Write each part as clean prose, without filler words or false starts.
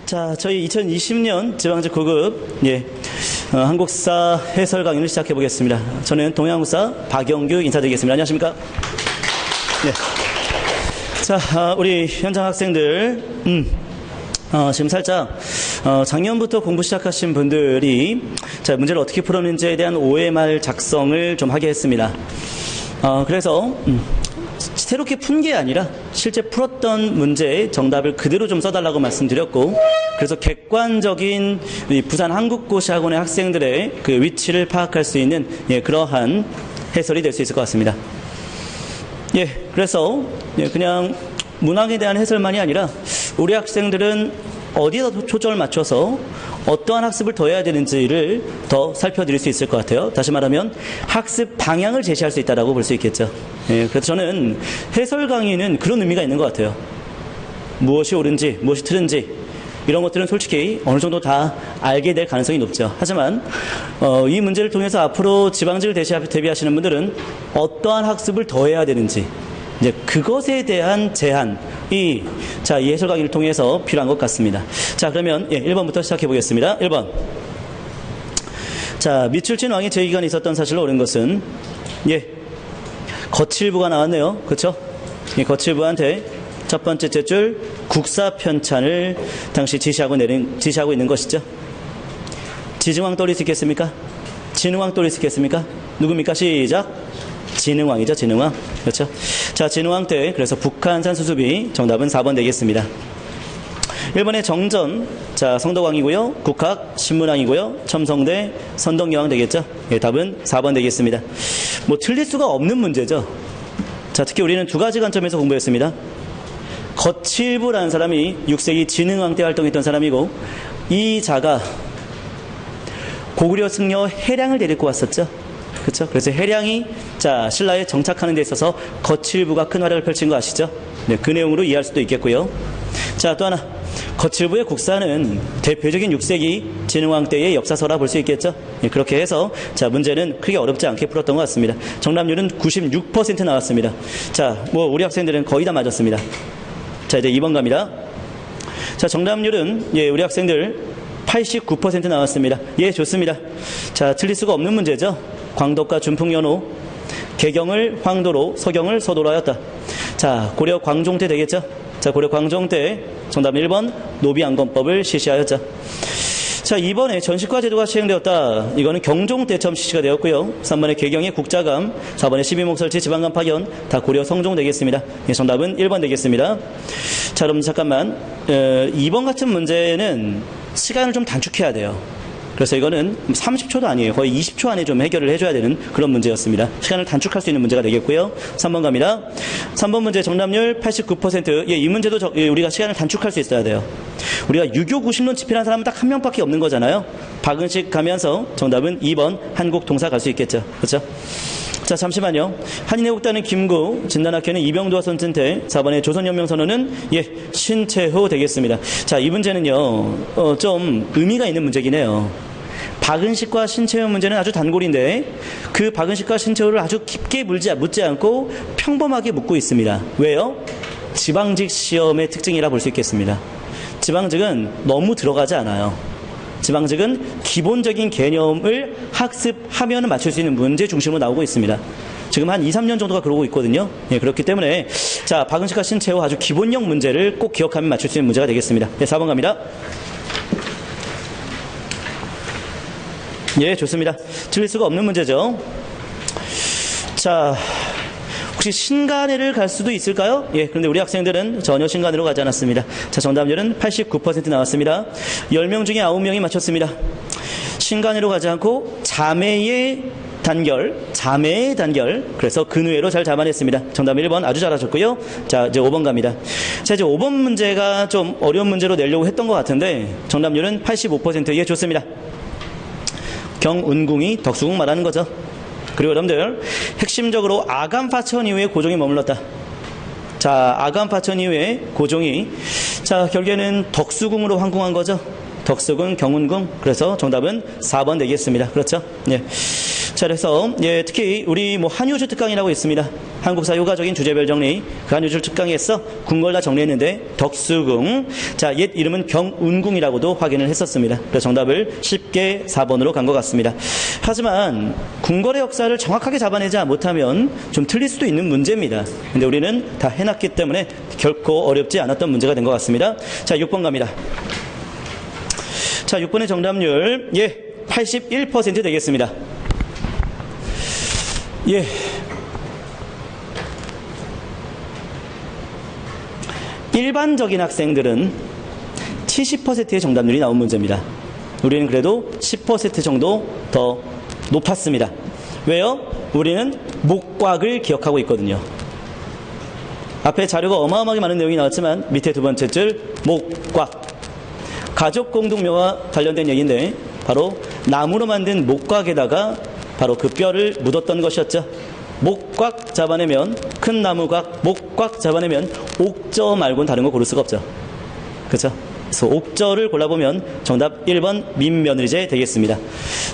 자, 저희 2020년 지방직 9급 한국사 해설 강의를 시작해 보겠습니다. 저는 동양국사 박영규 인사드리겠습니다. 안녕하십니까? 네. 자, 우리 현장 학생들, 지금 살짝 작년부터 공부 시작하신 분들이 자, 문제를 어떻게 풀었는지에 대한 OMR 작성을 좀 하게 했습니다. 그래서 새롭게 푼 게 아니라 실제 풀었던 문제의 정답을 그대로 좀 써달라고 말씀드렸고, 그래서 객관적인 부산 한국고시학원의 학생들의 그 위치를 파악할 수 있는 그러한 해설이 될 수 있을 것 같습니다. 그래서 그냥 문항에 대한 해설만이 아니라 우리 학생들은 어디에다 초점을 맞춰서 어떠한 학습을 더 해야 되는지를 더 살펴드릴 수 있을 것 같아요. 다시 말하면 학습 방향을 제시할 수 있다고 볼 수 있겠죠. 그래서 저는 해설 강의는 그런 의미가 있는 것 같아요. 무엇이 옳은지 무엇이 틀린지 이런 것들은 솔직히 어느 정도 다 알게 될 가능성이 높죠. 하지만 이 문제를 통해서 앞으로 지방직을 대비하시는 분들은 어떠한 학습을 더 해야 되는지 이제 그것에 대한 제한이 이 해설 강의를 통해서 필요한 것 같습니다. 자, 그러면 1번부터 시작해 보겠습니다. 1번. 자, 미출진 왕의 제위기간이 있었던 사실로 옳은 것은 거칠부가 나왔네요. 그렇죠? 거칠부한테 첫 번째 줄 국사 편찬을 당시 지시하고 있는 것이죠. 지증왕 떠올릴 수 있겠습니까? 진흥왕 떠올릴 수 있겠습니까? 누굽니까? 시작. 진흥왕이죠. 진흥왕. 그렇죠? 자, 진흥왕 때 그래서 북한산 수습이 정답은 4번 되겠습니다. 1번의 정전, 자, 성덕왕이고요. 국학, 신문왕이고요. 첨성대, 선덕여왕 되겠죠? 답은 4번 되겠습니다. 뭐 틀릴 수가 없는 문제죠. 자, 특히 우리는 두 가지 관점에서 공부했습니다. 거칠부라는 사람이 6세기 진흥왕 때 활동했던 사람이고, 이 자가 고구려 승려 해량을 데리고 왔었죠. 그렇죠? 그래서 해량이 자, 신라에 정착하는 데 있어서 거칠부가 큰 활약을 펼친 거 아시죠? 그 내용으로 이해할 수도 있겠고요. 자, 또 하나. 거칠부의 국사는 대표적인 6세기 진흥왕 때의 역사서라 볼 수 있겠죠? 그렇게 해서 자, 문제는 크게 어렵지 않게 풀었던 것 같습니다. 정답률은 96% 나왔습니다. 자, 뭐 우리 학생들은 거의 다 맞았습니다. 자, 이제 2번 갑니다. 자, 정답률은 우리 학생들 89% 나왔습니다. 좋습니다. 자, 틀릴 수가 없는 문제죠. 광덕과 준풍연호, 개경을 황도로, 서경을 서도로 하였다. 자, 고려 광종 때 되겠죠? 자, 고려 광종 때 정답 1번 노비안건법을 실시하였죠. 자, 2번에 전시과 제도가 시행되었다. 이거는 경종 때 처음 실시가 되었고요. 3번에 개경의 국자감, 4번에 12목설치 지방감 파견, 다 고려 성종 되겠습니다. 정답은 1번 되겠습니다. 자, 그럼 잠깐만. 2번 같은 문제는 시간을 좀 단축해야 돼요. 그래서 이거는 30초도 아니에요. 거의 20초 안에 좀 해결을 해줘야 되는 그런 문제였습니다. 시간을 단축할 수 있는 문제가 되겠고요. 3번 갑니다. 3번 문제 정답률 89%. 이 문제도 우리가 시간을 단축할 수 있어야 돼요. 우리가 유교 90론 집필한 사람은 딱 한 명밖에 없는 거잖아요. 박은식 가면서 정답은 2번 한국동사 갈 수 있겠죠. 그렇죠? 자, 잠시만요. 한인회국단은 김구, 진단학회는 이병두와 손진태, 4번의 조선혁명선언은 신채호 되겠습니다. 자, 이 문제는요, 좀 의미가 있는 문제긴 해요. 박은식과 신채호 문제는 아주 단골인데 그 박은식과 신채호를 아주 깊게 묻지 않고 평범하게 묻고 있습니다. 왜요? 지방직 시험의 특징이라 볼 수 있겠습니다. 지방직은 너무 들어가지 않아요. 지방직은 기본적인 개념을 학습하면 맞출 수 있는 문제 중심으로 나오고 있습니다. 지금 한 2, 3년 정도가 그러고 있거든요. 그렇기 때문에 자, 박은식과 신채호 아주 기본형 문제를 꼭 기억하면 맞출 수 있는 문제가 되겠습니다. 4번 갑니다. 좋습니다. 틀릴 수가 없는 문제죠. 자, 혹시 신간회를 갈 수도 있을까요? 그런데 우리 학생들은 전혀 신간회로 가지 않았습니다. 자, 정답률은 89% 나왔습니다. 10명 중에 9명이 맞췄습니다. 신간회로 가지 않고 자매의 단결, 그래서 근우회로 잘 잡아냈습니다. 정답 1번 아주 잘하셨고요. 자, 이제 5번 갑니다. 자, 이제 5번 문제가 좀 어려운 문제로 내려고 했던 것 같은데 정답률은 85%. 좋습니다. 경운궁이 덕수궁 말하는 거죠. 그리고 여러분들 핵심적으로 아간파천 이후에 고종이 머물렀다. 자, 아간파천 이후에 고종이 자, 결국에는 덕수궁으로 환궁한 거죠. 덕수궁, 경운궁. 그래서 정답은 4번 되겠습니다. 그렇죠? 자, 그래서 예, 특히 우리 뭐 한유주 특강이라고 있습니다. 한국사 효과적인 주제별 정리. 그 한유주 특강에서 궁궐 다 정리했는데 덕수궁. 자, 옛 이름은 경운궁이라고도 확인을 했었습니다. 그래서 정답을 쉽게 4번으로 간 것 같습니다. 하지만 궁궐의 역사를 정확하게 잡아내지 못하면 좀 틀릴 수도 있는 문제입니다. 근데 우리는 다 해놨기 때문에 결코 어렵지 않았던 문제가 된 것 같습니다. 자, 6번 갑니다. 자, 6번의 정답률, 예, 81% 되겠습니다. 예. 일반적인 학생들은 70%의 정답률이 나온 문제입니다. 우리는 그래도 10% 정도 더 높았습니다. 왜요? 우리는 목곽을 기억하고 있거든요. 앞에 자료가 어마어마하게 많은 내용이 나왔지만 밑에 두 번째 줄 목곽. 가족 공동묘와 관련된 얘기인데 바로 나무로 만든 목곽에다가 바로 그 뼈를 묻었던 것이었죠. 목곽 잡아내면 큰 나무곽, 목곽 잡아내면 옥저 말고는 다른 거 고를 수가 없죠. 그렇죠? 그래서 옥저를 골라보면 정답 1번 민며느리제 되겠습니다.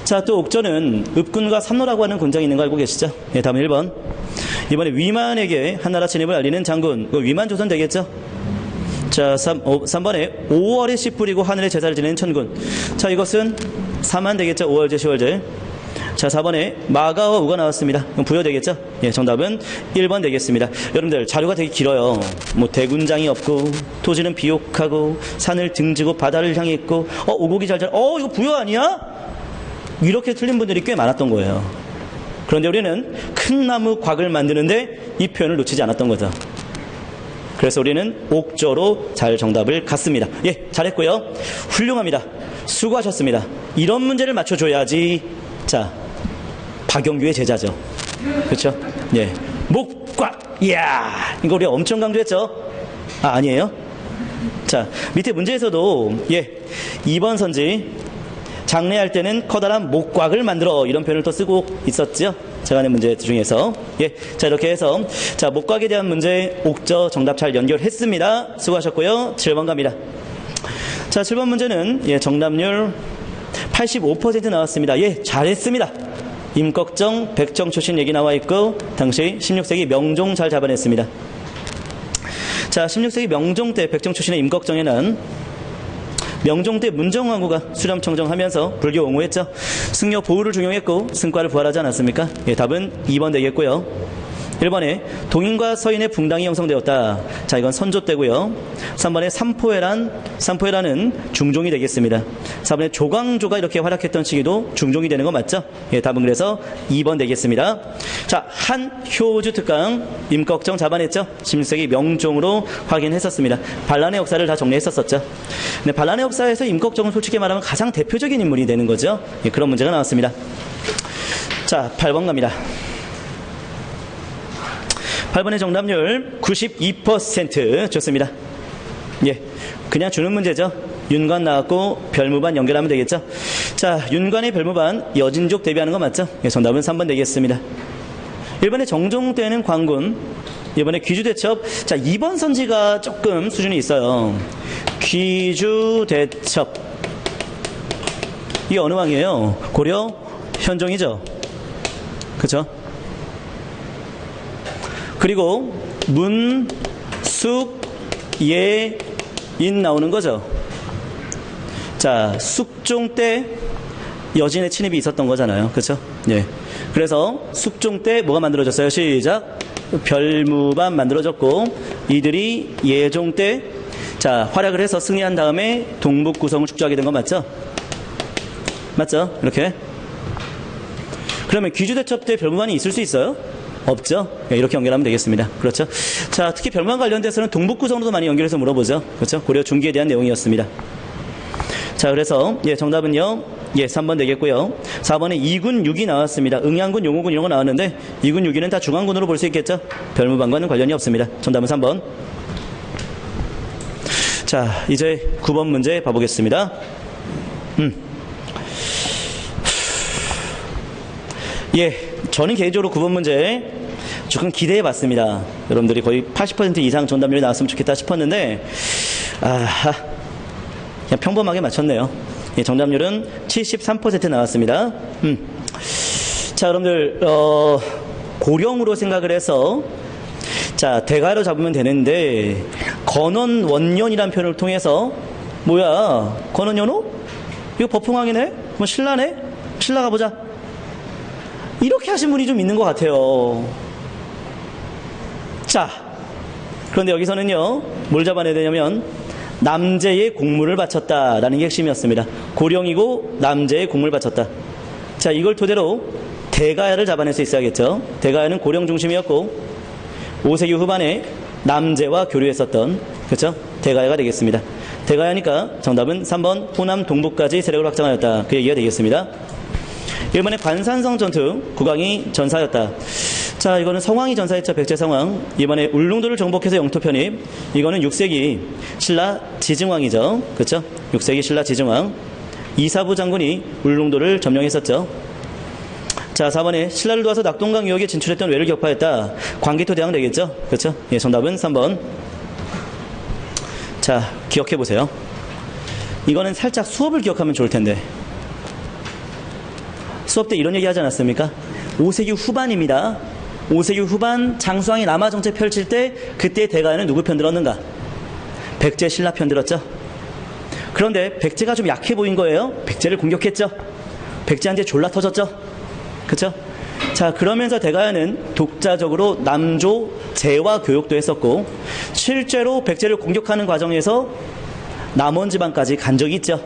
자, 또 옥저는 읍군과 삼로라고 하는 군장이 있는 거 알고 계시죠? 예, 다음 1번. 이번에 위만에게 한나라 진입을 알리는 장군, 위만조선 되겠죠? 자, 3번에 5월에 씨 뿌리고 하늘에 제사를 지내는 천군. 자, 이것은 사만 되겠죠? 5월제, 10월제. 자, 4번에 마가와 우가 나왔습니다. 그럼 부여 되겠죠? 예, 정답은 1번 되겠습니다. 여러분들, 자료가 되게 길어요. 뭐, 대군장이 없고, 토지는 비옥하고, 산을 등지고, 바다를 향해 있고, 오곡이 잘잘, 이거 부여 아니야? 이렇게 틀린 분들이 꽤 많았던 거예요. 그런데 우리는 큰 나무 곽을 만드는데 이 표현을 놓치지 않았던 거죠. 그래서 우리는 옥저로 잘 정답을 갔습니다. 예, 잘했고요. 훌륭합니다. 수고하셨습니다. 이런 문제를 맞춰줘야지. 자, 박영규의 제자죠. 그렇죠? 예, 목곽. 이야, 이거 우리가 엄청 강조했죠? 아니에요? 자, 밑에 문제에서도 예, 2번 선지 장례할 때는 커다란 목곽을 만들어 이런 표현을 또 쓰고 있었죠. 제가 낸 문제 중에서. 예, 자, 이렇게 해서 자, 목곽에 대한 문제 옥저 정답 잘 연결했습니다. 수고하셨고요. 7번 갑니다. 자, 7번 문제는 예, 정답률 85% 나왔습니다. 예, 잘했습니다. 임꺽정, 백정 출신 얘기 나와 있고 당시 16세기 명종 잘 잡아냈습니다. 자, 16세기 명종 때 백정 출신의 임꺽정에는 명종 때 문정왕후가 수렴청정하면서 불교 옹호했죠. 승려 보호를 중용했고 승과를 부활하지 않았습니까? 예, 답은 2번 되겠고요. 1번에 동인과 서인의 붕당이 형성되었다. 자, 이건 선조 때고요. 3번에 삼포해란은 중종이 되겠습니다. 4번에 조광조가 이렇게 활약했던 시기도 중종이 되는 거 맞죠? 예, 답은 그래서 2번 되겠습니다. 자, 한효주 특강 임꺽정 잡아냈죠? 16세기 명종으로 확인했었습니다. 반란의 역사를 다 정리했었었죠. 근데 반란의 역사에서 임꺽정은 솔직히 말하면 가장 대표적인 인물이 되는 거죠. 예, 그런 문제가 나왔습니다. 자, 8번 갑니다. 8번의 정답률 92% 좋습니다. 예, 그냥 주는 문제죠. 윤관 나왔고 별무반 연결하면 되겠죠. 자, 윤관의 별무반 여진족 대비하는 거 맞죠? 예, 정답은 3번 되겠습니다. 1번의 정종 때는 광군, 이번에 귀주대첩. 자, 2번 선지가 조금 수준이 있어요. 귀주대첩, 이게 어느 왕이에요? 고려 현종이죠. 그렇죠? 그리고 문, 숙, 예, 인 나오는 거죠. 자, 숙종 때 여진의 침입이 있었던 거잖아요. 그렇죠? 예. 그래서 숙종 때 뭐가 만들어졌어요? 시작. 별무반 만들어졌고, 이들이 예종 때 자, 활약을 해서 승리한 다음에 동북 구성을 축조하게 된 거 맞죠? 맞죠? 이렇게. 그러면 귀주대첩 때 별무반이 있을 수 있어요? 없죠? 이렇게 연결하면 되겠습니다. 그렇죠? 자, 특히 별무반 관련돼서는 동북구성으로도 많이 연결해서 물어보죠. 그렇죠? 고려 중기에 대한 내용이었습니다. 자, 그래서 예, 정답은요. 예, 3번 되겠고요. 4번에 2군 6이 나왔습니다. 응양군, 용호군 이런 거 나왔는데 2군 6위는 다 중앙군으로 볼 수 있겠죠? 별무반과는 관련이 없습니다. 정답은 3번. 자, 이제 9번 문제 봐보겠습니다. 예, 저는 개인적으로 9번 문제 조금 기대해 봤습니다. 여러분들이 거의 80% 이상 정답률이 나왔으면 좋겠다 싶었는데, 그냥 평범하게 맞췄네요. 예, 정답률은 73% 나왔습니다. 자, 여러분들, 고령으로 생각을 해서, 자, 대가로 잡으면 되는데, 건원원년이라는 표현을 통해서, 뭐야, 건원연호? 이거 버풍왕이네? 뭐 신라네? 신라 가보자. 이렇게 하신 분이 좀 있는 것 같아요. 자, 그런데 여기서는요, 뭘 잡아내야 되냐면, 남제의 공물을 바쳤다라는 게 핵심이었습니다. 고령이고 남제의 공물을 바쳤다. 자, 이걸 토대로 대가야를 잡아낼 수 있어야겠죠. 대가야는 고령 중심이었고 5세기 후반에 남제와 교류했었던, 그렇죠? 대가야가 되겠습니다. 대가야니까 정답은 3번 호남 동북까지 세력을 확장하였다. 그 얘기가 되겠습니다. 이번에 관산성 전투 국왕이 전사였다. 자, 이거는 성왕이 전사했죠. 백제성왕. 이번에 울릉도를 정복해서 영토 편입. 이거는 6세기 신라 지증왕이죠. 그렇죠? 6세기 신라 지증왕. 이사부 장군이 울릉도를 점령했었죠. 자, 4번에 신라를 도와서 낙동강 유역에 진출했던 왜를 격파했다. 광기토 대왕 되겠죠? 그렇죠? 예, 정답은 3번. 자, 기억해 보세요. 이거는 살짝 수업을 기억하면 좋을 텐데. 수업 때 이런 얘기 하지 않았습니까? 5세기 후반입니다. 5세기 후반 장수왕이 남하 정책 펼칠 때 그때 대가야는 누구 편 들었는가? 백제 신라 편 들었죠. 그런데 백제가 좀 약해 보인 거예요. 백제를 공격했죠. 백제한테 졸라 터졌죠. 그렇죠? 자, 그러면서 대가야는 독자적으로 남조 제와 교육도 했었고 실제로 백제를 공격하는 과정에서 남원지방까지 간 적이 있죠.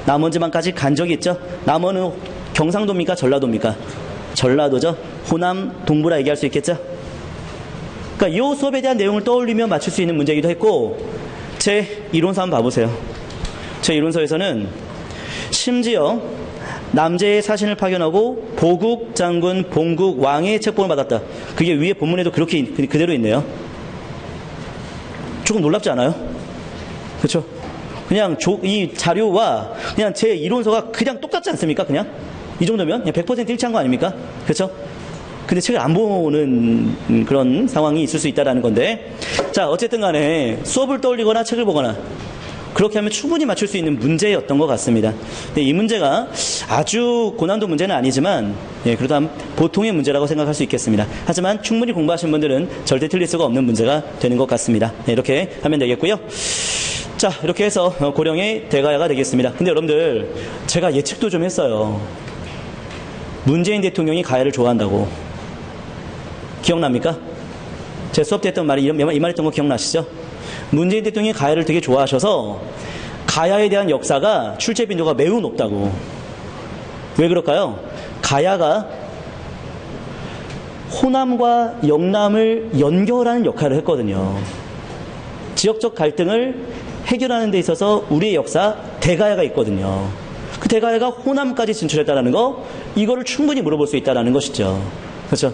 남원지방까지 간 적이 있죠. 남원은 경상도입니까? 전라도입니까? 전라도죠. 호남, 동부라 얘기할 수 있겠죠. 그러니까 이 수업에 대한 내용을 떠올리며 맞출 수 있는 문제이기도 했고, 제 이론서 한번 봐보세요. 제 이론서에서는 심지어 남제의 사신을 파견하고 보국 장군, 봉국 왕의 책봉을 받았다. 그게 위에 본문에도 그렇게 그대로 있네요. 조금 놀랍지 않아요? 그렇죠? 그냥 이 자료와 그냥 제 이론서가 그냥 똑같지 않습니까? 그냥 이 정도면 그냥 100% 일치한 거 아닙니까? 그렇죠? 근데 책을 안 보는 그런 상황이 있을 수 있다는 건데, 자, 어쨌든 간에 수업을 떠올리거나 책을 보거나 그렇게 하면 충분히 맞출 수 있는 문제였던 것 같습니다. 근데 이 문제가 아주 고난도 문제는 아니지만, 예, 그래도 보통의 문제라고 생각할 수 있겠습니다. 하지만 충분히 공부하신 분들은 절대 틀릴 수가 없는 문제가 되는 것 같습니다. 네, 이렇게 하면 되겠고요. 자, 이렇게 해서 고령의 대가야가 되겠습니다. 근데 여러분들, 제가 예측도 좀 했어요. 문재인 대통령이 가야를 좋아한다고. 기억납니까? 제 수업 때 했던 말이 이 말 했던 거 기억나시죠? 문재인 대통령이 가야를 되게 좋아하셔서 가야에 대한 역사가 출제 빈도가 매우 높다고. 왜 그럴까요? 가야가 호남과 영남을 연결하는 역할을 했거든요. 지역적 갈등을 해결하는 데 있어서 우리의 역사 대가야가 있거든요. 그 대가야가 호남까지 진출했다는 거, 이거를 충분히 물어볼 수 있다는 것이죠. 그렇죠?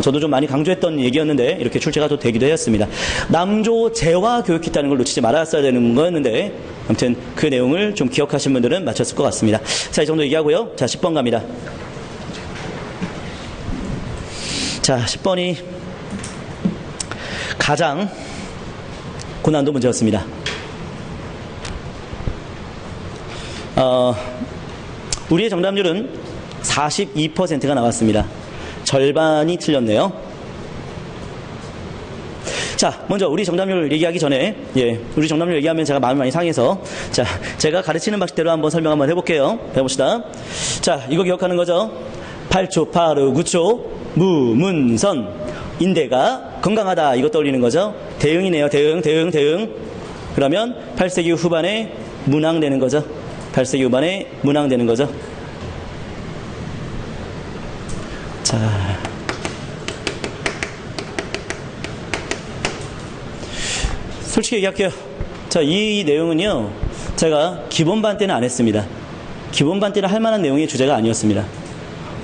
저도 좀 많이 강조했던 얘기였는데 이렇게 출제가 또 되기도 했습니다. 남조 제와 교육했다는 걸 놓치지 말았어야 되는 거였는데, 아무튼 그 내용을 좀 기억하신 분들은 맞췄을 것 같습니다. 자, 이 정도 얘기하고요. 자, 10번 갑니다. 자, 10번이 가장 고난도 문제였습니다. 우리의 정답률은 42%가 나왔습니다. 절반이 틀렸네요. 자, 먼저 우리 정답률 얘기하기 전에, 예, 우리 정답률 얘기하면 제가 마음이 많이 상해서, 자, 제가 가르치는 방식대로 한번 설명 한번 해볼게요. 해봅시다. 자, 이거 기억하는 거죠? 8초, 8호, 9초, 무문선, 인대가 건강하다. 이거 떠올리는 거죠? 대응이네요. 대응. 그러면 8세기 후반에 문항되는 거죠. 8세기 후반에 문항되는 거죠. 자, 솔직히 얘기할게요. 자, 이 내용은요, 제가 기본반 때는 안 했습니다. 기본반 때는 할 만한 내용의 주제가 아니었습니다.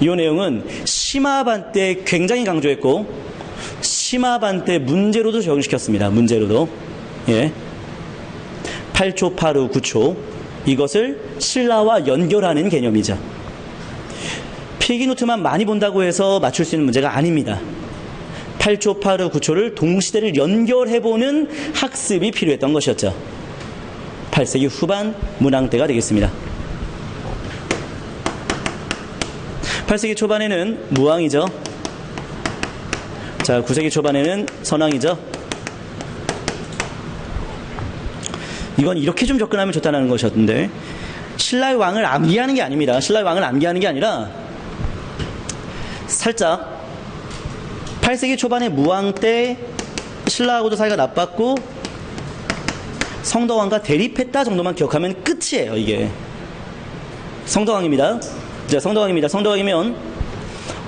이 내용은 심화반 때 굉장히 강조했고, 심화반 때 문제로도 적용시켰습니다. 문제로도. 예. 8초, 8후, 9초. 이것을 신라와 연결하는 개념이죠. 필기노트만 많이 본다고 해서 맞출 수 있는 문제가 아닙니다. 8초, 8후, 9초를 동시대를 연결해보는 학습이 필요했던 것이었죠. 8세기 후반 문항 때가 되겠습니다. 8세기 초반에는 무왕이죠. 자, 9세기 초반에는 선왕이죠. 이건 이렇게 좀 접근하면 좋다는 것이었는데, 신라의 왕을 암기하는 게 아닙니다. 신라의 왕을 암기하는 게 아니라 살짝 8세기 초반에 무왕 때 신라하고도 사이가 나빴고 성덕왕과 대립했다 정도만 기억하면 끝이에요. 이게 성덕왕입니다. 자, 성덕왕입니다. 성덕왕이면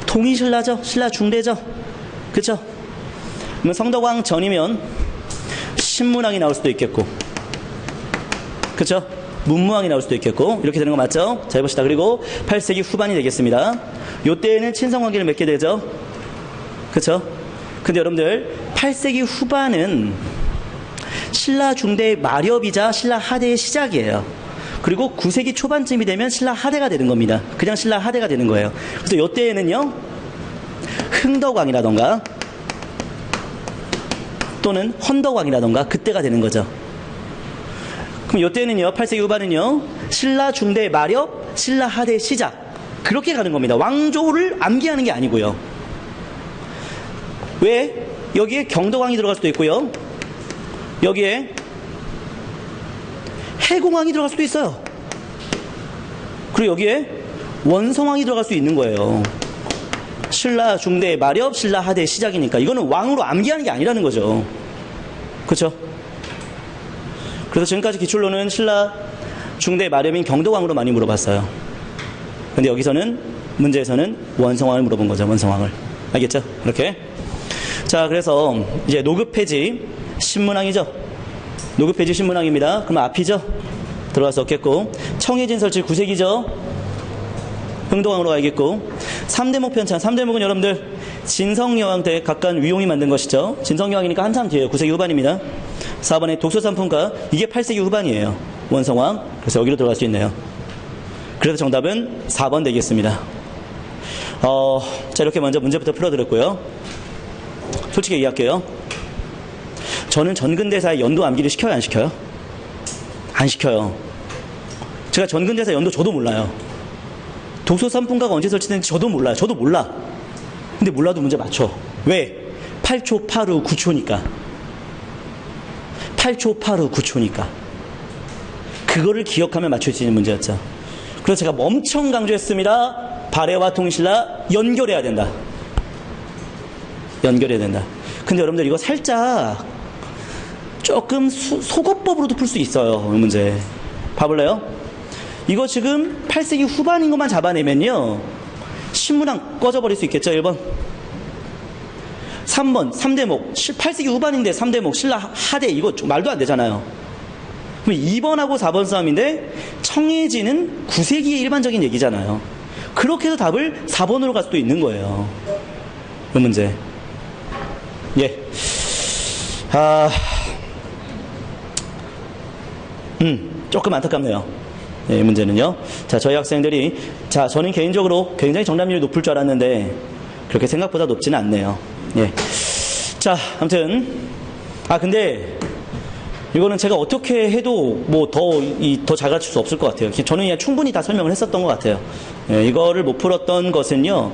통일신라죠. 신라 중대죠. 그쵸? 그러면 성덕왕 전이면 신문왕이 나올 수도 있겠고, 그쵸? 문무왕이 나올 수도 있겠고, 이렇게 되는 거 맞죠? 자, 해봅시다. 그리고 8세기 후반이 되겠습니다. 요때에는 친성관계를 맺게 되죠. 그쵸? 근데 여러분들 8세기 후반은 신라 중대의 마렵이자 신라 하대의 시작이에요. 그리고 9세기 초반쯤이 되면 신라 하대가 되는 겁니다. 그냥 신라 하대가 되는 거예요. 그래서 요때에는요, 흥덕왕이라던가 또는 헌덕왕이라던가 그때가 되는 거죠. 그럼 요때는요, 8세기 후반은요, 신라 중대의 마렵, 신라 하대의 시작, 그렇게 가는 겁니다. 왕조를 암기하는 게 아니고요. 왜? 여기에 경덕왕이 들어갈 수도 있고요, 여기에 해공왕이 들어갈 수도 있어요. 그리고 여기에 원성왕이 들어갈 수 있는 거예요. 신라 중대의 마렵, 신라 하대의 시작이니까 이거는 왕으로 암기하는 게 아니라는 거죠. 그렇죠? 그래서 지금까지 기출로는 신라 중대의 마렵인 경덕왕으로 많이 물어봤어요. 근데 여기서는 문제에서는 원성왕을 물어본 거죠. 원성왕을. 알겠죠? 이렇게. 자, 그래서 이제 노급해지 신문왕이죠. 노급해지 신문왕입니다. 그럼 앞이죠? 들어갈 수 없겠고, 청해진 설치 9세기죠. 흥덕왕으로 가야겠고, 3대목 편찬. 3대목은 여러분들 진성여왕 때 각간 위용이 만든 것이죠. 진성여왕이니까 한참 뒤에요. 9세기 후반입니다. 4번에 독소산품가, 이게 8세기 후반이에요. 원성왕. 그래서 여기로 들어갈 수 있네요. 그래서 정답은 4번 되겠습니다. 자, 이렇게 먼저 문제부터 풀어드렸고요. 솔직히 얘기할게요. 저는 전근대사의 연도 암기를 시켜요, 안 시켜요? 안 시켜요. 제가 전근대사 연도 저도 몰라요. 독소산품가가 언제 설치됐는지 저도 몰라요. 저도 몰라. 근데 몰라도 문제 맞춰. 왜? 8초, 8후, 9초니까. 8초, 8후, 9초니까. 그거를 기억하면 맞출 수 있는 문제였죠. 그래서 제가 엄청 강조했습니다. 발해와 통신라 연결해야 된다. 연결해야 된다. 근데 여러분들 이거 살짝 조금 속어법으로도 풀 수 있어요. 이 문제. 봐볼래요? 이거 지금 8세기 후반인 것만 잡아내면요, 신문왕 꺼져버릴 수 있겠죠. 1번. 3번 3대목 8세기 후반인데 3대목 신라 하대, 이거 말도 안 되잖아요. 그럼 2번하고 4번 싸움인데 청해진은 9세기의 일반적인 얘기잖아요. 그렇게 해서 답을 4번으로 갈 수도 있는 거예요. 이 문제. 예. 조금 안타깝네요. 예, 이 문제는요. 자, 저희 학생들이, 자, 저는 개인적으로 굉장히 정답률이 높을 줄 알았는데 그렇게 생각보다 높지는 않네요. 예. 자, 아무튼 근데 이거는 제가 어떻게 해도 뭐 더 잘 가르칠 수 없을 것 같아요. 저는 그냥 충분히 다 설명을 했었던 것 같아요. 예, 이거를 못 풀었던 것은요,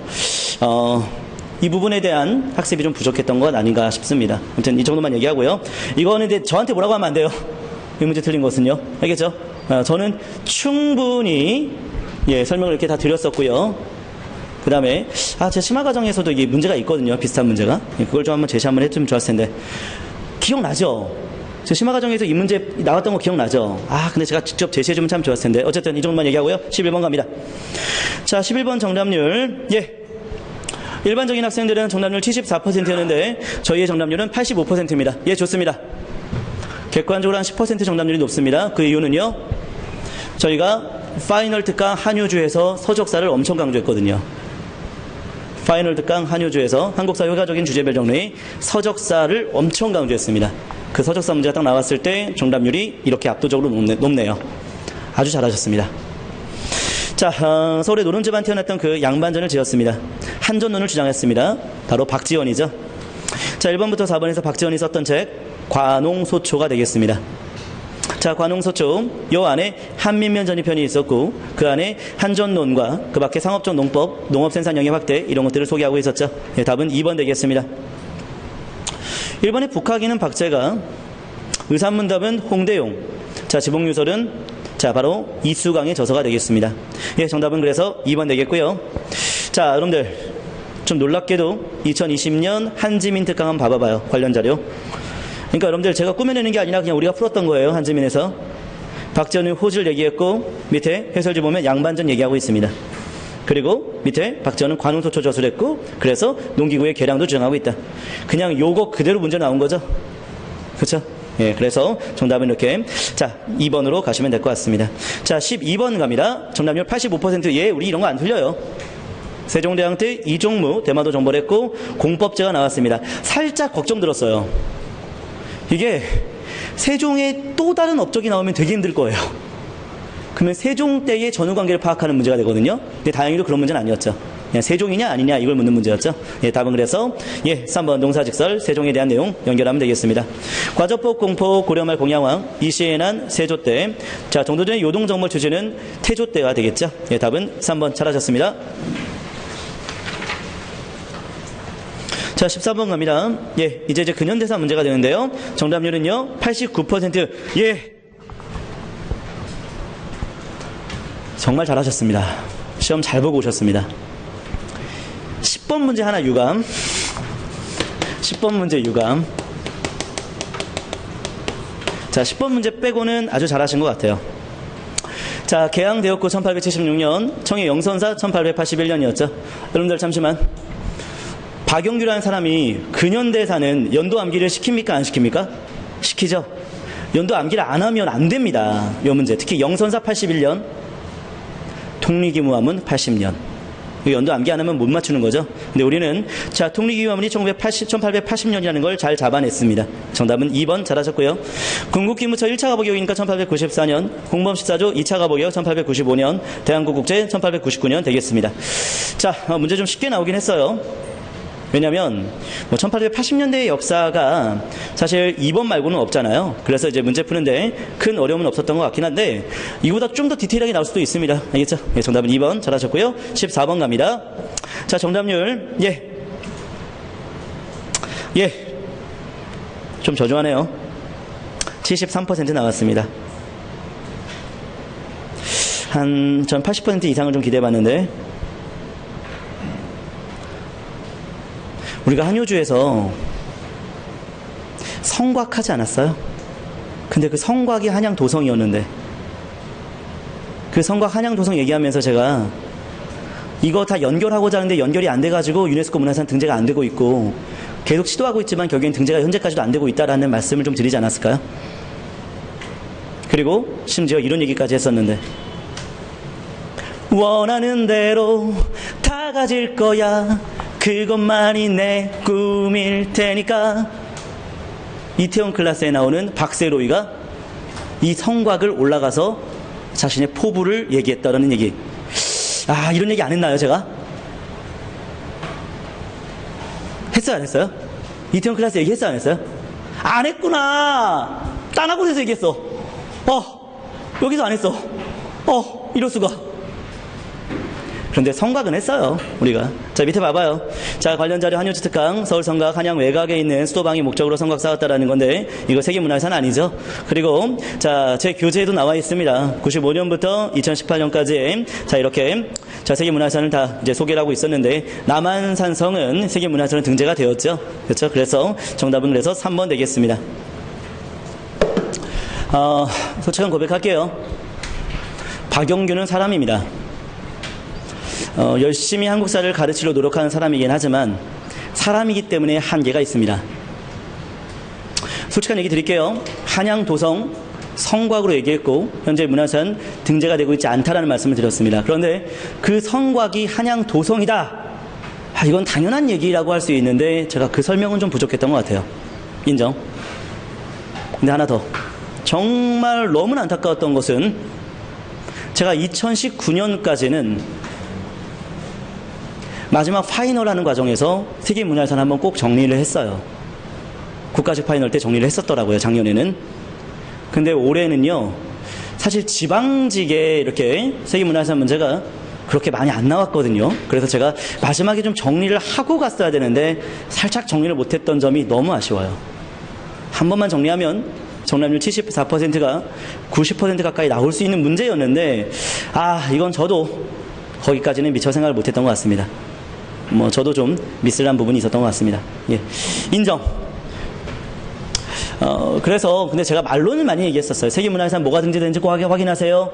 이 부분에 대한 학습이 좀 부족했던 것 아닌가 싶습니다. 아무튼 이 정도만 얘기하고요. 이거는 이제 저한테 뭐라고 하면 안 돼요. 이 문제 틀린 것은요. 알겠죠? 저는 충분히 설명을 이렇게 다 드렸었고요. 그 다음에 제 심화과정에서도 이게 문제가 있거든요. 비슷한 문제가. 그걸 좀 한번 제시 한번 해주면 좋았을 텐데. 기억나죠? 제 심화과정에서 이 문제 나왔던 거 기억나죠? 근데 제가 직접 제시해주면 참 좋았을 텐데. 어쨌든 이 정도만 얘기하고요. 11번 갑니다. 자, 11번 정답률. 일반적인 학생들은 정답률 74%였는데 저희의 정답률은 85%입니다. 좋습니다. 객관적으로 한 10% 정답률이 높습니다. 그 이유는요, 저희가 파이널 특강 한효주에서 서적사를 엄청 강조했거든요. 파이널 특강 한효주에서 한국사 효과적인 주제별 정리의 서적사를 엄청 강조했습니다. 그 서적사 문제가 딱 나왔을 때 정답률이 이렇게 압도적으로 높네요. 아주 잘하셨습니다. 자, 서울의 노른집안 태어났던 그 양반전을 지었습니다. 한전론을 주장했습니다. 바로 박지원이죠. 자, 1번부터 4번에서 박지원이 썼던 책 관홍소초가 되겠습니다. 자, 자, 관홍서초 요 안에 한민면 전입편이 있었고 그 안에 한전논과 그 밖에 상업적 농법, 농업생산 영역 확대 이런 것들을 소개하고 있었죠. 예, 답은 2번 되겠습니다. 1번의 북학인은 박제가, 의산문답은 홍대용. 자, 지목유설은 자, 바로 이수강의 저서가 되겠습니다. 예, 정답은 그래서 2번 되겠고요. 자, 여러분들 좀 놀랍게도 2020년 한지민 특강 한번 봐봐요. 관련 자료. 그러니까 여러분들 제가 꾸며내는 게 아니라 그냥 우리가 풀었던 거예요. 한지민에서. 박지원의 호주를 얘기했고 밑에 해설지 보면 양반전 얘기하고 있습니다. 그리고 밑에 박지원은 관홍서초 저수를 했고 그래서 농기구의 개량도 주장하고 있다. 그냥 요거 그대로 문제 나온 거죠. 그렇죠? 예, 그래서 정답은 이렇게 자 2번으로 가시면 될 것 같습니다. 자 12번 갑니다. 정답률 85%. 예, 우리 이런 거 안 틀려요. 세종대왕 때 이종무 대마도 정벌 했고 공법제가 나왔습니다. 살짝 걱정 들었어요. 이게 세종의 또 다른 업적이 나오면 되게 힘들 거예요. 그러면 세종 때의 전후관계를 파악하는 문제가 되거든요. 근데 다행히도 그런 문제는 아니었죠. 그냥 세종이냐 아니냐 이걸 묻는 문제였죠. 예, 답은 그래서 예 3번 농사직설 세종에 대한 내용 연결하면 되겠습니다. 과저폭 공포 고려말 공양왕 이시해난 세조 때. 자, 정도전의 요동정벌 주제는 태조 때가 되겠죠. 예, 답은 3번 잘하셨습니다. 자, 14번 갑니다. 예, 이제 근현대사 문제가 되는데요. 정답률은요, 89%. 예. 정말 잘하셨습니다. 시험 잘 보고 오셨습니다. 10번 문제 하나 유감. 10번 문제 유감. 자, 10번 문제 빼고는 아주 잘하신 것 같아요. 자, 개항되었고 1876년, 청해 영선사 1881년이었죠. 여러분들 잠시만. 박영규라는 사람이 근현대사는 연도암기를 시킵니까? 안 시킵니까? 시키죠. 연도암기를 안 하면 안 됩니다. 이 문제. 특히 영선사 81년, 통리기무함은 80년. 연도암기 안 하면 못 맞추는 거죠. 근데 우리는 자 통리기무함이 1880년이라는 걸 잘 잡아냈습니다. 정답은 2번 잘하셨고요. 군국기무처 1차 가보기역이니까 1894년, 홍범14조 2차 가보기역 1895년, 대한국국제 1899년 되겠습니다. 자, 문제 좀 쉽게 나오긴 했어요. 왜냐면 1880년대의 역사가 사실 2번 말고는 없잖아요. 그래서 이제 문제 푸는데 큰 어려움은 없었던 것 같긴 한데 이거보다 좀 더 디테일하게 나올 수도 있습니다. 알겠죠? 네, 정답은 2번 잘하셨고요. 14번 갑니다. 자, 정답률 좀 저조하네요. 73% 나왔습니다. 전 80% 이상을 좀 기대해봤는데 우리가 한효주에서 성곽하지 않았어요? 근데 그 성곽이 한양도성이었는데 그 성곽 한양도성 얘기하면서 제가 이거 다 연결하고자 하는데 연결이 안 돼가지고 유네스코 문화유산 등재가 안 되고 있고 계속 시도하고 있지만 결국엔 등재가 현재까지도 안 되고 있다라는 말씀을 좀 드리지 않았을까요? 그리고 심지어 이런 얘기까지 했었는데 원하는 대로 다 가질 거야 그것만이 내 꿈일 테니까. 이태원 클라스에 나오는 박세로이가 이 성곽을 올라가서 자신의 포부를 얘기했다라는 얘기. 아, 이런 얘기 안 했나요, 제가? 했어요, 안 했어요? 이태원 클라스 얘기했어요, 안 했어요? 안 했구나! 딴 학원에서 얘기했어. 여기서 안 했어. 이럴 수가. 그런데 성곽은 했어요, 우리가. 자, 밑에 봐봐요. 자, 관련 자료 한효주 특강, 서울 성곽 한양 외곽에 있는 수도방이 목적으로 성곽 쌓았다라는 건데, 이거 세계문화유산 아니죠? 그리고, 자, 제 교재에도 나와 있습니다. 95년부터 2018년까지, 자, 이렇게, 자, 세계문화유산을 다 이제 소개를 하고 있었는데, 남한산성은 세계문화유산으로 등재가 되었죠. 그렇죠? 그래서, 정답은 그래서 3번 되겠습니다. 솔직한 고백할게요. 박영규는 사람입니다. 열심히 한국사를 가르치려 노력하는 사람이긴 하지만 사람이기 때문에 한계가 있습니다. 솔직한 얘기 드릴게요. 한양도성 성곽으로 얘기했고 현재 문화유산 등재가 되고 있지 않다라는 말씀을 드렸습니다. 그런데 그 성곽이 한양도성이다. 이건 당연한 얘기라고 할 수 있는데 제가 그 설명은 좀 부족했던 것 같아요. 인정. 근데 하나 더. 정말 너무나 안타까웠던 것은 제가 2019년까지는 마지막 파이널 하는 과정에서 세계문화유산 한번 꼭 정리를 했어요. 국가직 파이널 때 정리를 했었더라고요, 작년에는. 근데 올해는요, 사실 지방직에 이렇게 세계문화유산 문제가 그렇게 많이 안 나왔거든요. 그래서 제가 마지막에 좀 정리를 하고 갔어야 되는데 살짝 정리를 못했던 점이 너무 아쉬워요. 한 번만 정리하면 정답률 74%가 90% 가까이 나올 수 있는 문제였는데, 이건 저도 거기까지는 미처 생각을 못했던 것 같습니다. 저도 좀 미스를 한 부분이 있었던 것 같습니다. 예, 인정. 그래서 근데 제가 말로는 많이 얘기했었어요. 세계문화유산 뭐가 등재되는지 꼭 확인하세요.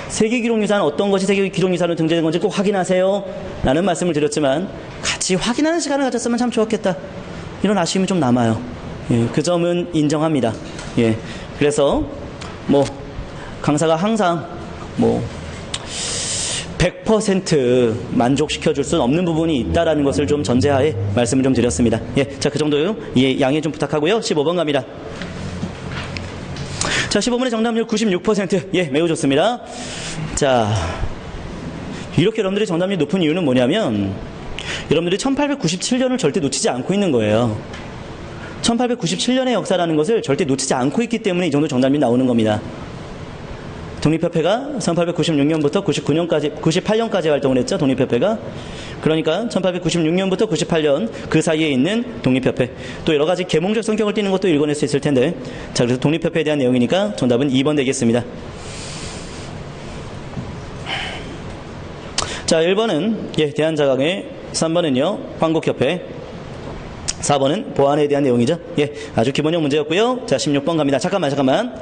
세계기록유산 어떤 것이 세계기록유산으로 등재된 건지 꼭 확인하세요. 라는 말씀을 드렸지만 같이 확인하는 시간을 가졌으면 참 좋았겠다. 이런 아쉬움이 좀 남아요. 예, 그 점은 인정합니다. 예, 그래서 강사가 항상 100% 만족시켜줄 수는 없는 부분이 있다라는 것을 좀 전제하에 말씀을 좀 드렸습니다. 예, 자, 그 정도요. 예, 양해 좀 부탁하고요. 15번 갑니다. 자, 15번의 정답률 96%. 예, 매우 좋습니다. 자, 이렇게 여러분들이 정답률이 높은 이유는 뭐냐면, 여러분들이 1897년을 절대 놓치지 않고 있는 거예요. 1897년의 역사라는 것을 절대 놓치지 않고 있기 때문에 이 정도 정답률이 나오는 겁니다. 독립협회가 1896년부터 99년까지, 98년까지 활동을 했죠, 독립협회가. 그러니까 1896년부터 98년 그 사이에 있는 독립협회. 또 여러 가지 계몽적 성격을 띠는 것도 읽어낼 수 있을 텐데. 자, 그래서 독립협회에 대한 내용이니까 정답은 2번 되겠습니다. 자, 1번은, 예, 대한자강회, 3번은요, 한국협회, 4번은 보안에 대한 내용이죠. 예, 아주 기본형 문제였고요. 자, 16번 갑니다. 잠깐만.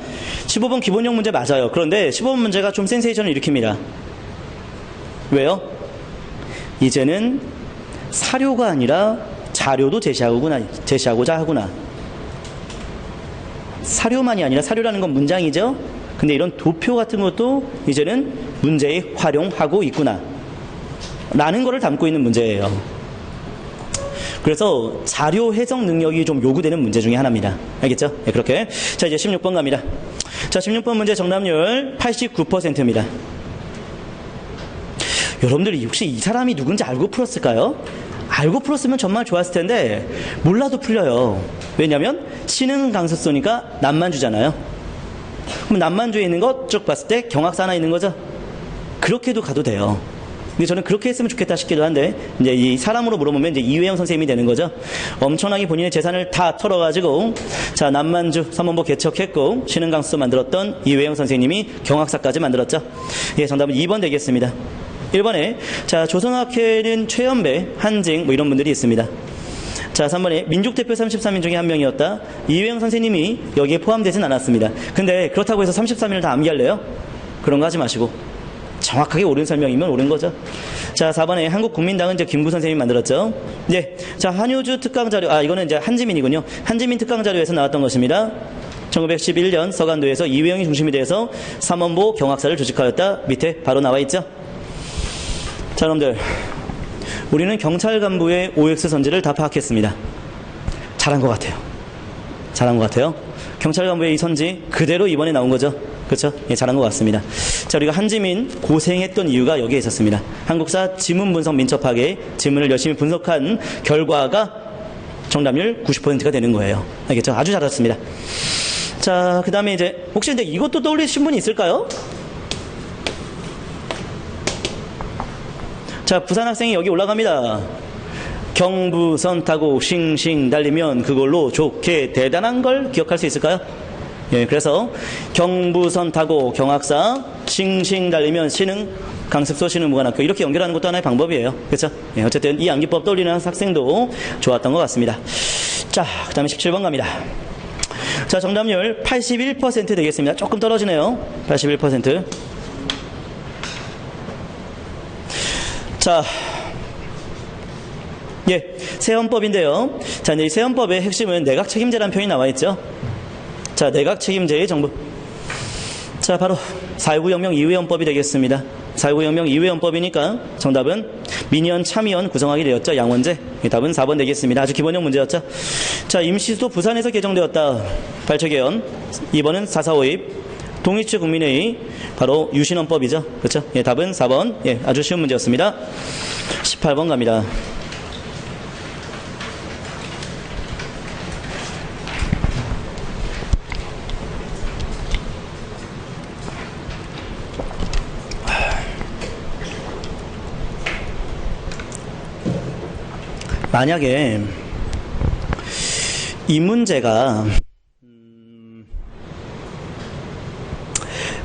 15번 기본형 문제 맞아요. 그런데 15번 문제가 좀 센세이션을 일으킵니다. 왜요? 이제는 사료가 아니라 자료도 제시하고자 하구나. 사료만이 아니라, 사료라는 건 문장이죠. 근데 이런 도표 같은 것도 이제는 문제에 활용하고 있구나 라는 거를 담고 있는 문제예요. 그래서 자료 해석 능력이 좀 요구되는 문제 중에 하나입니다. 알겠죠? 네, 그렇게. 자, 이제 16번 갑니다. 자, 16번 문제 정답률 89%입니다. 여러분들이 혹시 이 사람이 누군지 알고 풀었을까요? 알고 풀었으면 정말 좋았을 텐데 몰라도 풀려요. 왜냐면 신흥 강습소니까 남만주잖아요. 그럼 남만주에 있는 것 쭉 봤을 때 경학사 하나 있는 거죠? 그렇게도 가도 돼요. 근데 저는 그렇게 했으면 좋겠다 싶기도 한데, 이제 이 사람으로 물어보면 이제 이회영 선생님이 되는 거죠. 엄청나게 본인의 재산을 다 털어가지고, 자, 남만주 삼원보 개척했고, 신흥강수소 만들었던 이회영 선생님이 경학사까지 만들었죠. 예, 정답은 2번 되겠습니다. 1번에, 자, 조선학회는 최연배, 한징, 이런 분들이 있습니다. 자, 3번에 민족대표 33인 중에 한 명이었다. 이회영 선생님이 여기에 포함되진 않았습니다. 근데 그렇다고 해서 33인을 다 암기할래요? 그런 거 하지 마시고. 정확하게 옳은 설명이면 옳은 거죠. 자, 4번에 한국국민당은 이제 김구 선생님이 만들었죠. 예. 자, 한효주 특강 자료, 이거는 이제 한지민이군요. 한지민 특강 자료에서 나왔던 것입니다. 1911년 서간도에서 이회영이 중심이 돼서 삼원보 경학사를 조직하였다. 밑에 바로 나와 있죠. 자, 여러분들. 우리는 경찰 간부의 OX 선지를 다 파악했습니다. 잘한 것 같아요. 경찰 간부의 이 선지 그대로 이번에 나온 거죠. 그렇죠? 예, 잘한 것 같습니다. 자, 우리가 한지민 고생했던 이유가 여기에 있었습니다. 한국사 지문 분석 민첩하게 지문을 열심히 분석한 결과가 정답률 90%가 되는 거예요. 알겠죠? 아주 잘했습니다. 자, 그 다음에 이제 혹시 근데 이것도 떠올리신 분이 있을까요? 자, 부산 학생이 여기 올라갑니다. 경부선 타고 싱싱 달리면 그걸로 좋게 대단한 걸 기억할 수 있을까요? 예, 그래서 경부선 타고 경학사 싱싱 달리면 신흥 강습소 신흥무관학교 이렇게 연결하는 것도 하나의 방법이에요. 그렇죠? 예, 어쨌든 이 암기법 떠올리는 학생도 좋았던 것 같습니다. 자, 그 다음에 17번 갑니다. 자, 정답률 81% 되겠습니다. 조금 떨어지네요. 81%. 자, 예, 세헌법인데요. 자, 이 세헌법의 핵심은 내각 책임제라는 표현이 나와 있죠. 자, 내각 책임제의 정부. 자, 바로 4.19 혁명 이후의 헌법이 되겠습니다. 4.19 혁명 이후의 헌법이니까 정답은 민의원 참의원 구성하게 되었죠. 양원제. 답은 4번 되겠습니다. 아주 기본형 문제였죠. 자, 임시수도 부산에서 개정되었다. 발췌개헌. 2번은 4.4.5입. 동의체 국민회의. 바로 유신헌법이죠. 그렇죠? 예, 답은 4번. 예, 아주 쉬운 문제였습니다. 18번 갑니다. 만약에 이 문제가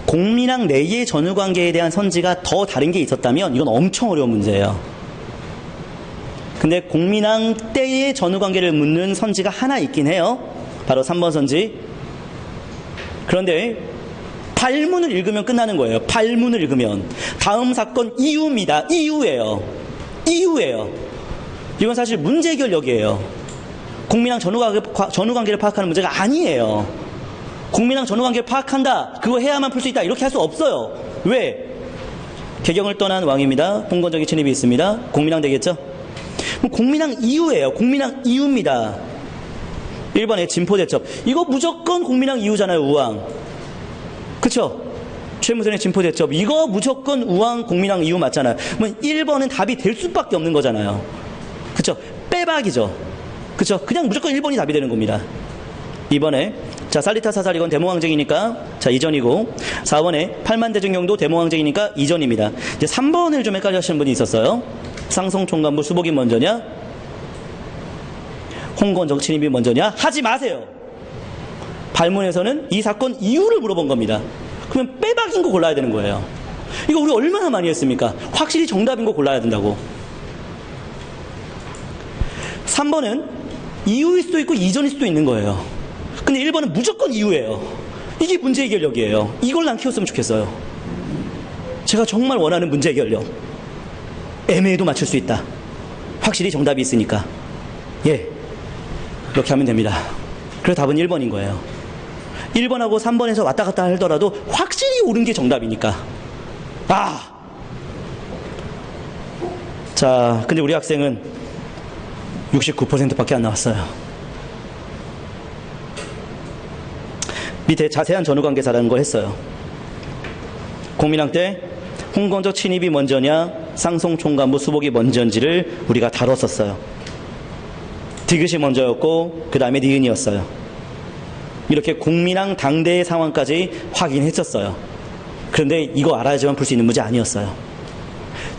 공민항 내의 전후관계에 대한 선지가 더 다른 게 있었다면 이건 엄청 어려운 문제예요. 근데 공민항 때의 전후관계를 묻는 선지가 하나 있긴 해요. 바로 3번 선지. 그런데 발문을 읽으면 끝나는 거예요. 발문을 읽으면 다음 사건 이유입니다. 이유예요. 이건 사실 문제 해결력이에요. 공민항 전후관계를 파악하는 문제가 아니에요. 공민항 전후관계를 파악한다, 그거 해야만 풀 수 있다, 이렇게 할 수 없어요. 왜? 개경을 떠난 왕입니다. 홍건적인 침입이 있습니다. 공민항 되겠죠? 공민항 이유예요. 공민항 이유입니다. 1번에 진포대첩. 이거 무조건 공민항 이유잖아요. 우왕. 그쵸? 최무선의 진포대첩. 이거 무조건 우왕 공민항 이유 맞잖아요. 1번은 답이 될 수밖에 없는 거잖아요. 그쵸? 빼박이죠. 그쵸? 그냥 무조건 1번이 답이 되는 겁니다. 2번에 자, 살리타 사사리건 대모항쟁이니까 자, 이전이고, 4번에 팔만대중경도 대모항쟁이니까 이전입니다. 이제 3번을 좀 헷갈려 하시는 분이 있었어요. 상송총관부 수복이 먼저냐, 홍건적 침입이 먼저냐? 하지 마세요. 발문에서는 이 사건 이유를 물어본 겁니다. 그러면 빼박인 거 골라야 되는 거예요. 이거 우리 얼마나 많이 했습니까? 확실히 정답인 거 골라야 된다고. 3번은 이유일 수도 있고 이전일 수도 있는 거예요. 근데 1번은 무조건 이유예요. 이게 문제 해결력이에요. 이걸 난 키웠으면 좋겠어요. 제가 정말 원하는 문제 해결력. 애매해도 맞출 수 있다. 확실히 정답이 있으니까. 예, 이렇게 하면 됩니다. 그래서 답은 1번인 거예요. 1번하고 3번에서 왔다 갔다 하더라도 확실히 옳은 게 정답이니까. 자, 근데 우리 학생은 69%밖에 안 나왔어요. 밑에 자세한 전후관계사라는 걸 했어요. 공민항 때 홍건적 침입이 먼저냐, 상송총관부 수복이 먼저인지를 우리가 다뤘었어요. 디귿이 먼저였고 그 다음에 니은이었어요. 이렇게 공민항 당대의 상황까지 확인했었어요. 그런데 이거 알아야지만 풀 수 있는 문제 아니었어요.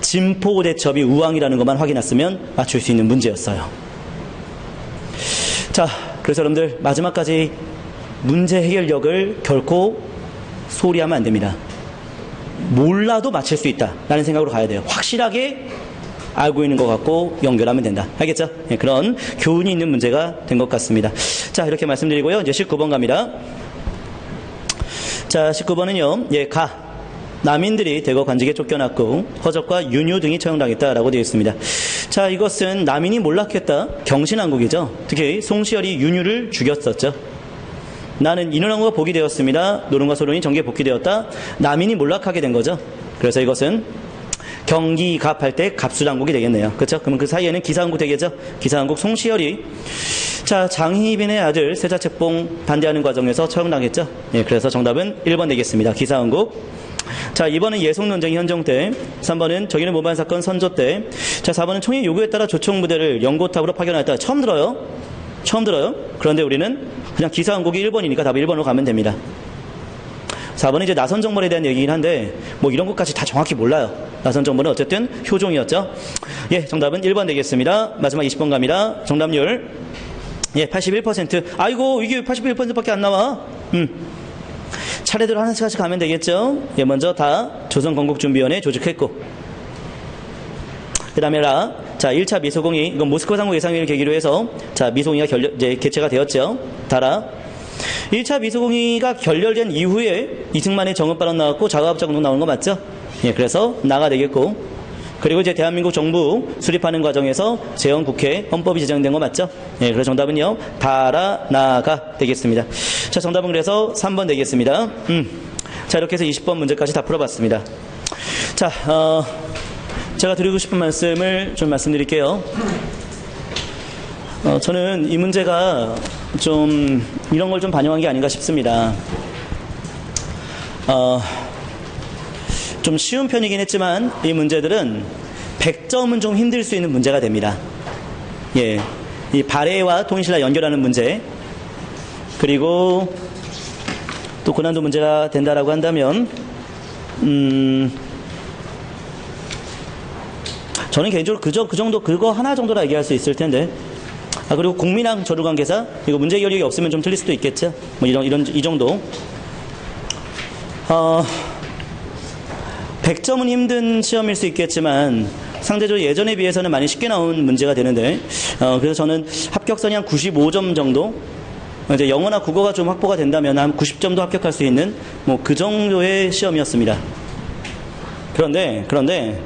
진포대첩이 우왕이라는 것만 확인했으면 맞출 수 있는 문제였어요. 자, 그래서 여러분들 마지막까지 문제 해결력을 결코 소홀히 하면 안 됩니다. 몰라도 맞힐 수 있다라는 생각으로 가야 돼요. 확실하게 알고 있는 것 같고 연결하면 된다. 알겠죠? 네, 그런 교훈이 있는 문제가 된 것 같습니다. 자, 이렇게 말씀드리고요. 이제 19번 갑니다. 자, 19번은요. 예, 남인들이 대거 관직에 쫓겨났고 허적과 윤유 등이 처형당했다라고 되어 있습니다. 자, 이것은 남인이 몰락했다. 경신왕국이죠. 특히 송시열이 윤유를 죽였었죠. 나는 인원왕후가 복이 되었습니다. 노론과 소론이 정계에 복귀되었다. 남인이 몰락하게 된 거죠. 그래서 이것은 경기갑할 때 갑수당국이 되겠네요. 그렇죠? 그러면 그 사이에는 기사왕국 되겠죠? 기사왕국 송시열이 자, 장희빈의 아들 세자책봉 반대하는 과정에서 처형당했죠. 예, 그래서 정답은 1번 되겠습니다. 기사왕국. 자, 2번은 예송논쟁이 현정 때, 3번은 저기는 모반 사건 선조 때, 자, 4번은 총의 요구에 따라 조총부대를 연고탑으로 파견하였다. 처음 들어요. 그런데 우리는 그냥 기사왕국이 1번이니까 답 1번으로 가면 됩니다. 4번은 이제 나선정벌에 대한 얘기긴 한데 뭐 이런 것까지 다 정확히 몰라요. 나선정벌은 어쨌든 효종이었죠. 예, 정답은 1번 되겠습니다. 마지막 20번 갑니다. 정답률 예, 81%. 아이고, 이게 81%밖에 안 나와. 차례대로 하나씩 가면 되겠죠. 예, 먼저 다 조선건국준비위원회 조직했고, 그 다음에 자, 1차 미소공이, 이건 모스크바 상국 예상회의를 계기로 해서, 자, 미소공의가 이제 개최가 되었죠. 다라. 1차 미소공의가 결렬된 이후에 이승만의 정읍발언 나왔고, 자가합작운동 나오는 거 맞죠? 예, 그래서 나가 되겠고, 그리고 이제 대한민국 정부 수립하는 과정에서 재헌국회 헌법이 제정된 거 맞죠? 예, 그래서 정답은요, 다라, 나가 되겠습니다. 자, 정답은 그래서 3번 되겠습니다. 자, 이렇게 해서 20번 문제까지 다 풀어봤습니다. 자, 제가 드리고 싶은 말씀을 좀 말씀드릴게요. 저는 이 문제가 좀 이런 걸 좀 반영한 게 아닌가 싶습니다. 좀 쉬운 편이긴 했지만 이 문제들은 100점은 좀 힘들 수 있는 문제가 됩니다. 예, 이 발해와 통일신라 연결하는 문제, 그리고 또 고난도 문제가 된다라고 저는 개인적으로 그 정도, 그거 하나 정도라 얘기할 수 있을 텐데. 그리고 국민학 조류관계사, 이거 문제 기억력이 없으면 좀 틀릴 수도 있겠죠. 뭐 이 정도. 100점은 힘든 시험일 수 있겠지만, 상대적으로 예전에 비해서는 많이 쉽게 나온 문제가 되는데, 그래서 저는 합격선이 한 95점 정도? 이제 영어나 국어가 좀 확보가 된다면 한 90점도 합격할 수 있는, 뭐 그 정도의 시험이었습니다. 그런데,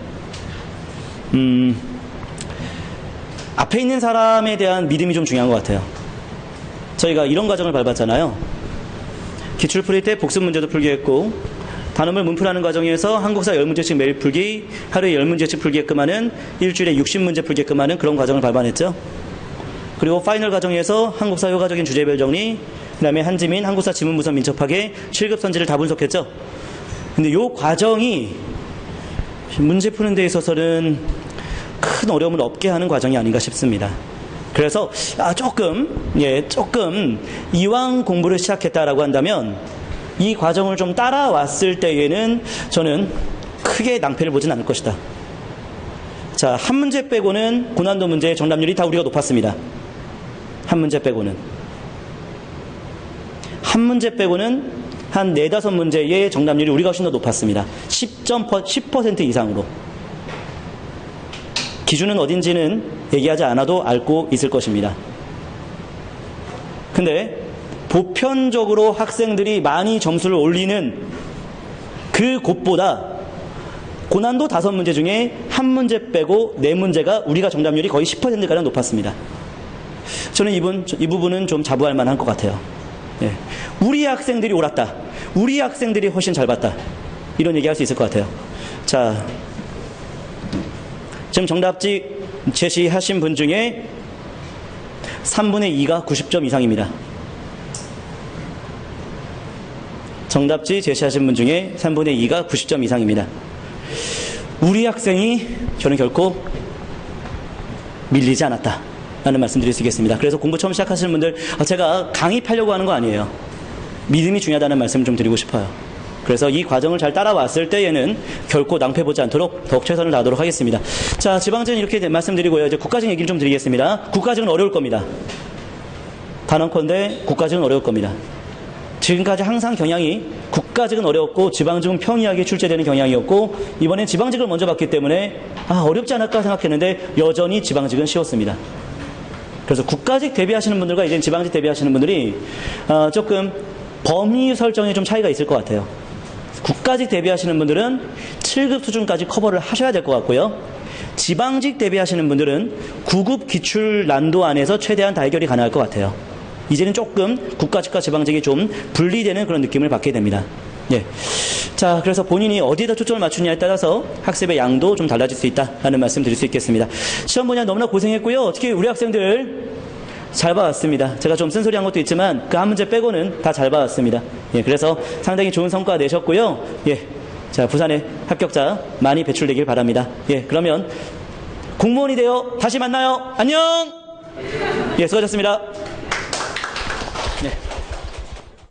앞에 있는 사람에 대한 믿음이 좀 중요한 것 같아요. 저희가 이런 과정을 밟았잖아요. 기출 풀이 때 복습 문제도 풀기 했고, 단어물 문풀하는 과정에서 한국사 10문제씩 매일 풀기, 하루에 10문제씩 풀게끔 하는, 일주일에 60문제 풀게끔 하는 그런 과정을 밟아냈죠. 그리고 파이널 과정에서 한국사 효과적인 주제별 정리, 그 다음에 한지민, 한국사 지문부선 민첩하게 7급 선지를 다 분석했죠. 근데 이 과정이 문제 푸는 데 있어서는 큰 어려움을 없게 하는 과정이 아닌가 싶습니다. 그래서 조금 이왕 공부를 시작했다라고 한다면 이 과정을 좀 따라왔을 때에는 저는 크게 낭패를 보진 않을 것이다. 자, 한 문제 빼고는 고난도 문제의 정답률이 다 우리가 높았습니다. 한 문제 빼고는 한 4-5문제의 정답률이 우리가 훨씬 더 높았습니다. 10% 이상으로. 기준은 어딘지는 얘기하지 않아도 알고 있을 것입니다. 근데 보편적으로 학생들이 많이 점수를 올리는 그 곳보다 고난도 5문제 중에 한 문제 빼고 4문제가 우리가 정답률이 거의 10%가량 높았습니다. 저는 이 부분은 좀 자부할 만한 것 같아요. 예. 우리 학생들이 옳았다. 우리 학생들이 훨씬 잘 봤다. 이런 얘기할 수 있을 것 같아요. 자, 지금 정답지 제시하신 분 중에 3분의 2가 90점 이상입니다. 정답지 제시하신 분 중에 3분의 2가 90점 이상입니다. 우리 학생이 저는 결코 밀리지 않았다 라는 말씀 드릴 수 있겠습니다. 그래서 공부 처음 시작하시는 분들, 제가 강의하려고 하는 거 아니에요. 믿음이 중요하다는 말씀 좀 드리고 싶어요. 그래서 이 과정을 잘 따라왔을 때에는 결코 낭패보지 않도록 더욱 최선을 다하도록 하겠습니다. 자, 지방증은 이렇게 말씀드리고요. 이제 국가증 얘기를 좀 드리겠습니다. 국가증은 어려울 겁니다. 단언컨대 국가증은 어려울 겁니다. 지금까지 항상 경향이 국가직은 어려웠고 지방직은 평이하게 출제되는 경향이었고, 이번엔 지방직을 먼저 봤기 때문에 어렵지 않을까 생각했는데 여전히 지방직은 쉬웠습니다. 그래서 국가직 대비하시는 분들과 이제 지방직 대비하시는 분들이 조금 범위 설정에 좀 차이가 있을 것 같아요. 국가직 대비하시는 분들은 7급 수준까지 커버를 하셔야 될 것 같고요. 지방직 대비하시는 분들은 9급 기출 난도 안에서 최대한 다 해결이 가능할 것 같아요. 이제는 조금 국가직과 지방직이 좀 분리되는 그런 느낌을 받게 됩니다. 예. 자, 그래서 본인이 어디에다 초점을 맞추냐에 따라서 학습의 양도 좀 달라질 수 있다라는 말씀 드릴 수 있겠습니다. 시험 보냐 너무나 고생했고요. 특히 우리 학생들 잘 봐왔습니다. 제가 좀 쓴소리 한 것도 있지만 그 한 문제 빼고는 다 잘 봐왔습니다. 예, 그래서 상당히 좋은 성과 내셨고요. 예. 자, 부산에 합격자 많이 배출되길 바랍니다. 예, 그러면 공무원이 되어 다시 만나요. 안녕! 예, 수고하셨습니다.